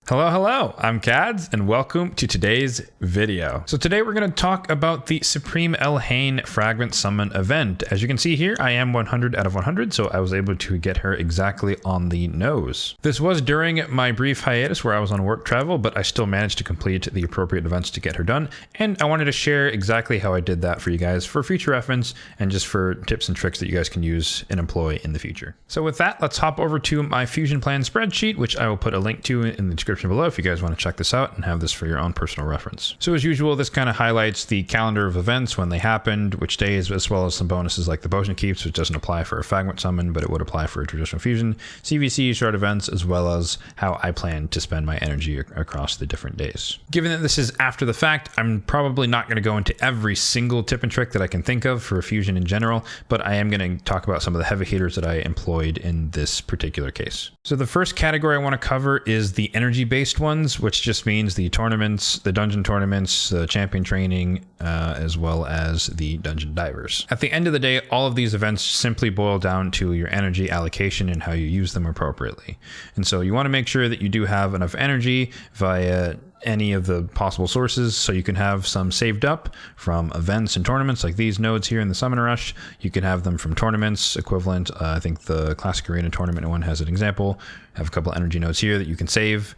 Hello, I'm Kads, and welcome to today's video. So today we're going to talk about the Supreme Elhain Fragment Summon event. As you can see here, I am 100 out of 100, so I was able to get her exactly on the nose. This was during my brief hiatus where I was on work travel, but I still managed to complete the appropriate events to get her done, and I wanted to share exactly how I did that for you guys for future reference and just for tips and tricks that you guys can use and employ in the future. So with that, let's hop over to my fusion plan spreadsheet, which I will put a link to in the description below if you guys want to check this out and have this for your own personal reference. So as usual, this kind of highlights the calendar of events, when they happened, which days, as well as some bonuses like the potion keeps, which doesn't apply for a fragment summon, but it would apply for a traditional fusion, CVC, short events, as well as how I plan to spend my energy across the different days. Given that this is after the fact, I'm probably not going to go into every single tip and trick that I can think of for a fusion in general, but I am going to talk about some of the heavy hitters that I employed in this particular case. So the first category I want to cover is the energy-based ones, which just means the tournaments, the dungeon tournaments, the champion training, as well as the dungeon divers. At the end of the day, all of these events simply boil down to your energy allocation and how you use them appropriately. And so you want to make sure that you do have enough energy via any of the possible sources, so you can have some saved up from events and tournaments like these nodes here in the Summon Rush. You can have them from tournaments equivalent. I think the Classic Arena tournament one has an example. Have a couple energy nodes here that you can save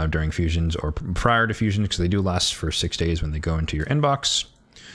during fusions or prior to fusion, because they do last for 6 days when they go into your inbox.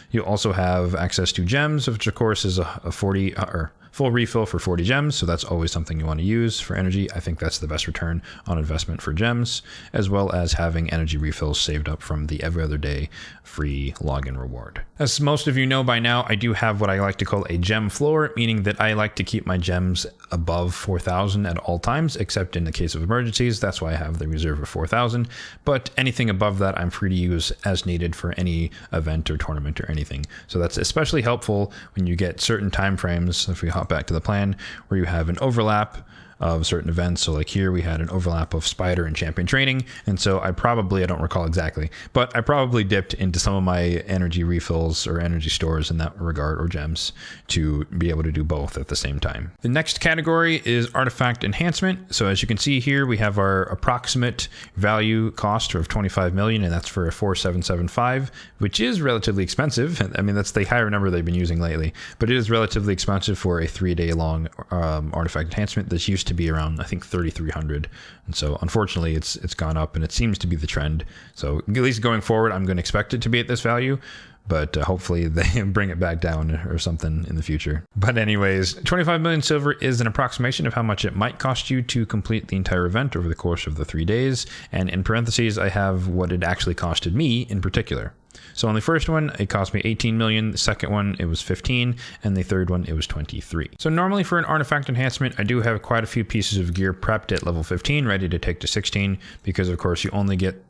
You also have access to gems, which of course is a 40 or full refill for 40 gems, so that's always something you want to use for energy. I think that's the best return on investment for gems, as well as having energy refills saved up from the every other day free login reward. As most of you know by now, I do have what I like to call a gem floor, meaning that I like to keep my gems above 4,000 at all times, except in the case of emergencies. That's why I have the reserve of 4,000, but anything above that I'm free to use as needed for any event or tournament or anything. So that's especially helpful when you get certain time frames. If we hop back to the plan, where you have an overlap of certain events. So like here we had an overlap of Spider and Champion Training, and so I don't recall exactly, but I probably dipped into some of my energy refills or energy stores in that regard, or gems, to be able to do both at the same time. The next category is Artifact Enhancement. So as you can see here, we have our approximate value cost of 25 million, and that's for a 4775, which is relatively expensive. I mean, that's the higher number they've been using lately, but it is relatively expensive for a 3-day long Artifact Enhancement. This used to be around, I think, 3,300, and so unfortunately it's gone up, and it seems to be the trend. So at least going forward, I'm going to expect it to be at this value, but hopefully they bring it back down or something in the future. But anyways, 25 million silver is an approximation of how much it might cost you to complete the entire event over the course of the 3 days, and in parentheses I have what it actually costed me in particular. So on the first one, it cost me 18 million. The second one, it was 15. And the third one, it was 23. So normally for an artifact enhancement, I do have quite a few pieces of gear prepped at level 15, ready to take to 16, because of course you only get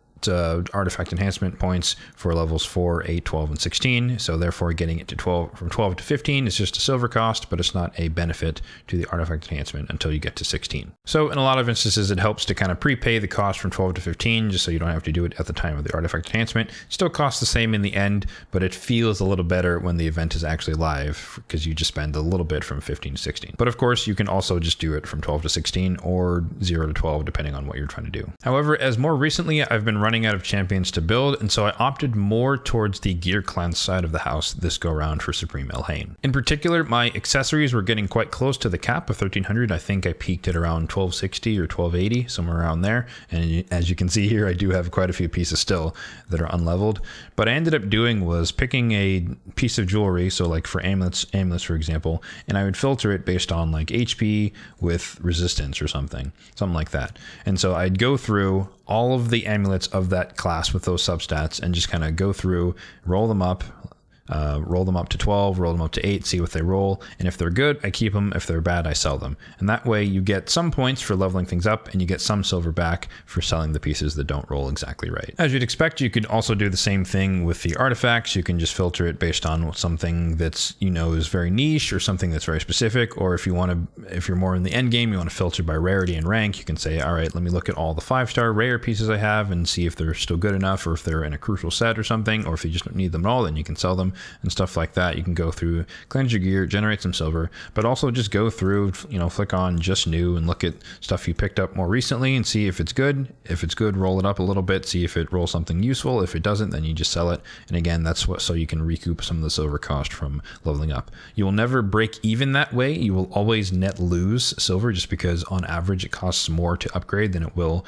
artifact enhancement points for levels 4, 8, 12, and 16. So therefore getting it to 12, from 12 to 15 is just a silver cost, but it's not a benefit to the artifact enhancement until you get to 16. So in a lot of instances, it helps to kind of prepay the cost from 12 to 15, just so you don't have to do it at the time of the artifact enhancement. Still costs the same in the end, but it feels a little better when the event is actually live, because you just spend a little bit from 15 to 16. But of course, you can also just do it from 12 to 16 or 0 to 12, depending on what you're trying to do. However, as more recently, I've been running out of champions to build, and so I opted more towards the gear cleanse side of the house this go around for Supreme Elhain. In particular, my accessories were getting quite close to the cap of 1,300. I think I peaked at around 1,260 or 1,280, somewhere around there. And as you can see here, I do have quite a few pieces still that are unleveled. But I ended up doing was picking a piece of jewelry, so like for amulets for example, and I would filter it based on like HP with resistance or something like that. And so I'd go through all of the amulets of that class with those substats and just kind of go through, roll them up to 12, roll them up to 8, see what they roll, and if they're good, I keep them. If they're bad, I sell them. And that way you get some points for leveling things up, and you get some silver back for selling the pieces that don't roll exactly right. As you'd expect, you could also do the same thing with the artifacts. You can just filter it based on something that's, is very niche, or something that's very specific, or if you're more in the end game, you want to filter by rarity and rank, you can say, all right, let me look at all the 5-star rare pieces I have and see if they're still good enough, or if they're in a crucial set or something, or if you just don't need them at all, then you can sell them. and stuff like that. You can go through, cleanse your gear, generate some silver, but also just go through, flick on just new and look at stuff you picked up more recently and see if it's good. If it's good, roll it up a little bit, see if it rolls something useful. If it doesn't, then you just sell it. And again, that's so you can recoup some of the silver cost from leveling up. You will never break even that way. You will always net lose silver just because on average it costs more to upgrade than it will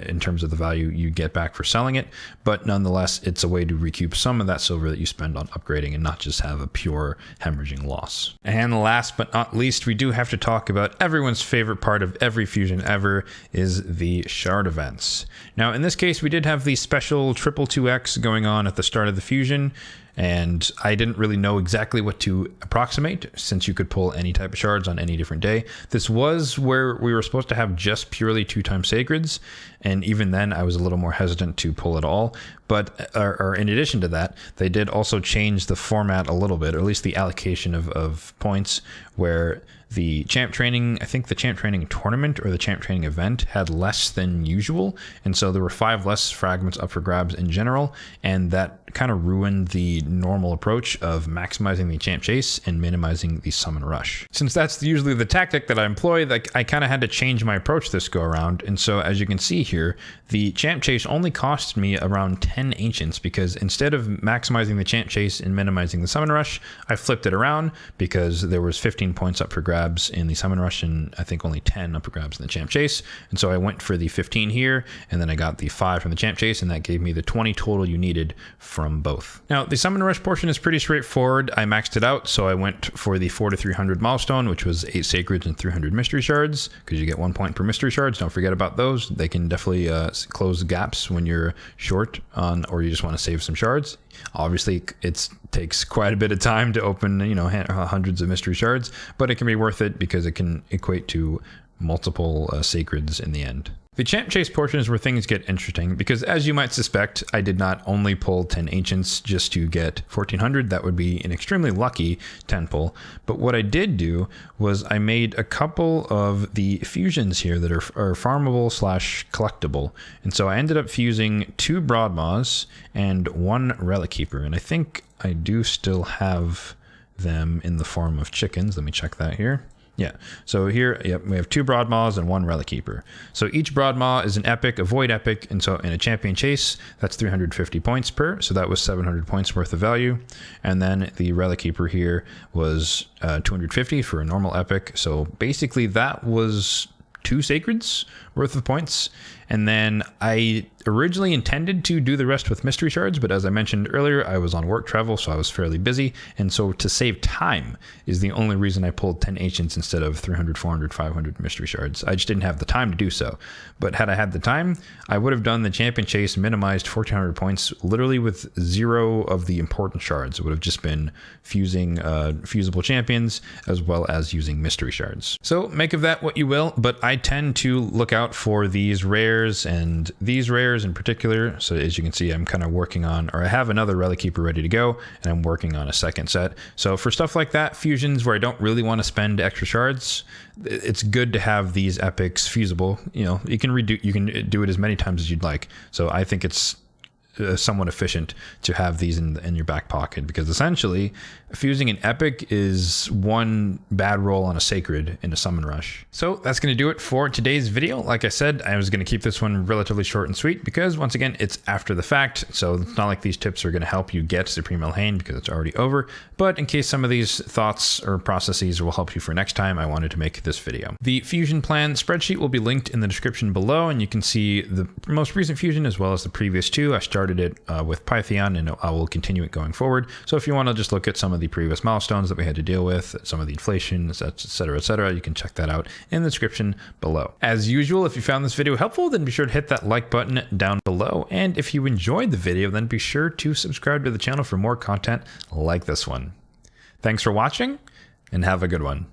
in terms of the value you get back for selling it. But nonetheless, it's a way to recoup some of that silver that you spend on upgrading and not just have a pure hemorrhaging loss. And last but not least, we do have to talk about everyone's favorite part of every fusion ever is the shard events. Now, in this case, we did have the special 222X going on at the start of the fusion, and I didn't really know exactly what to approximate since you could pull any type of shards on any different day. This was where we were supposed to have just purely 2x sacreds, and even then I was a little more hesitant to pull it all. But or in addition to that, they did also change the format a little bit, or at least the allocation of points, where the champ training, I think the champ training tournament or the champ training event had less than usual. And so there were 5 less fragments up for grabs in general. And that kind of ruined the normal approach of maximizing the champ chase and minimizing the summon rush. Since that's usually the tactic that I employ, like I kind of had to change my approach this go around. And so as you can see here, the champ chase only cost me around 10 ancients because instead of maximizing the champ chase and minimizing the summon rush, I flipped it around because there was 15 points up for grabs in the summon rush and I think only 10 up for grabs in the champ chase. And so I went for the 15 here and then I got the 5 from the champ chase, and that gave me the 20 total you needed from both. Now the summon rush portion is pretty straightforward. I maxed it out, so I went for the 4 to 300 milestone, which was 8 sacreds and 300 mystery shards, because you get 1 point per mystery shards. Don't forget about those. They can definitely close gaps when you're short on, or you just want to save some shards. Obviously, it takes quite a bit of time to open, hundreds of mystery shards, but it can be worth it because it can equate to multiple sacreds in the end. The champ chase portion is where things get interesting because, as you might suspect, I did not only pull 10 ancients just to get 1400. That would be an extremely lucky 10 pull. But what I did do was I made a couple of the fusions here that are farmable / collectible. And so I ended up fusing 2 Broadmaws and 1 Relic Keeper. And I think I do still have them in the form of chickens. Let me check that here. Yeah, so here, we have 2 Broadmaws and 1 Relic Keeper. So each Broadmaw is an epic, a void epic, and so in a champion chase, that's 350 points per, so that was 700 points worth of value. And then the Relic Keeper here was 250 for a normal epic, so basically that was 2 sacreds worth of points. And then I originally intended to do the rest with mystery shards, but as I mentioned earlier, I was on work travel, so I was fairly busy. And so to save time is the only reason I pulled 10 ancients instead of 300, 400, 500 mystery shards. I just didn't have the time to do so. But had I had the time, I would have done the champion chase, minimized 1400 points, literally with 0 of the important shards. It would have just been fusing fusible champions as well as using mystery shards. So make of that what you will, but I tend to look out for these rares and these rares in particular. So as you can see, I'm kind of working on, or I have another Relic Keeper ready to go, and I'm working on a second set. So for stuff like that, fusions where I don't really want to spend extra shards, it's good to have these epics fusible. You can do it as many times as you'd like. So I think it's somewhat efficient to have these in your back pocket, because essentially fusing an epic is 1 bad roll on a sacred in a summon rush. So that's going to do it for today's video. Like I said, I was going to keep this one relatively short and sweet because, once again, it's after the fact. So it's not like these tips are going to help you get Supreme Elhain because it's already over. But in case some of these thoughts or processes will help you for next time, I wanted to make this video. The fusion plan spreadsheet will be linked in the description below, and you can see the most recent fusion as well as the previous 2. I started it with Python, and I will continue it going forward. So if you want to just look at some of the previous milestones that we had to deal with, some of the inflation, etc., you can check that out in the description below. As usual, if you found this video helpful, then be sure to hit that like button down below. And if you enjoyed the video, then be sure to subscribe to the channel for more content like this one. Thanks for watching, and have a good one.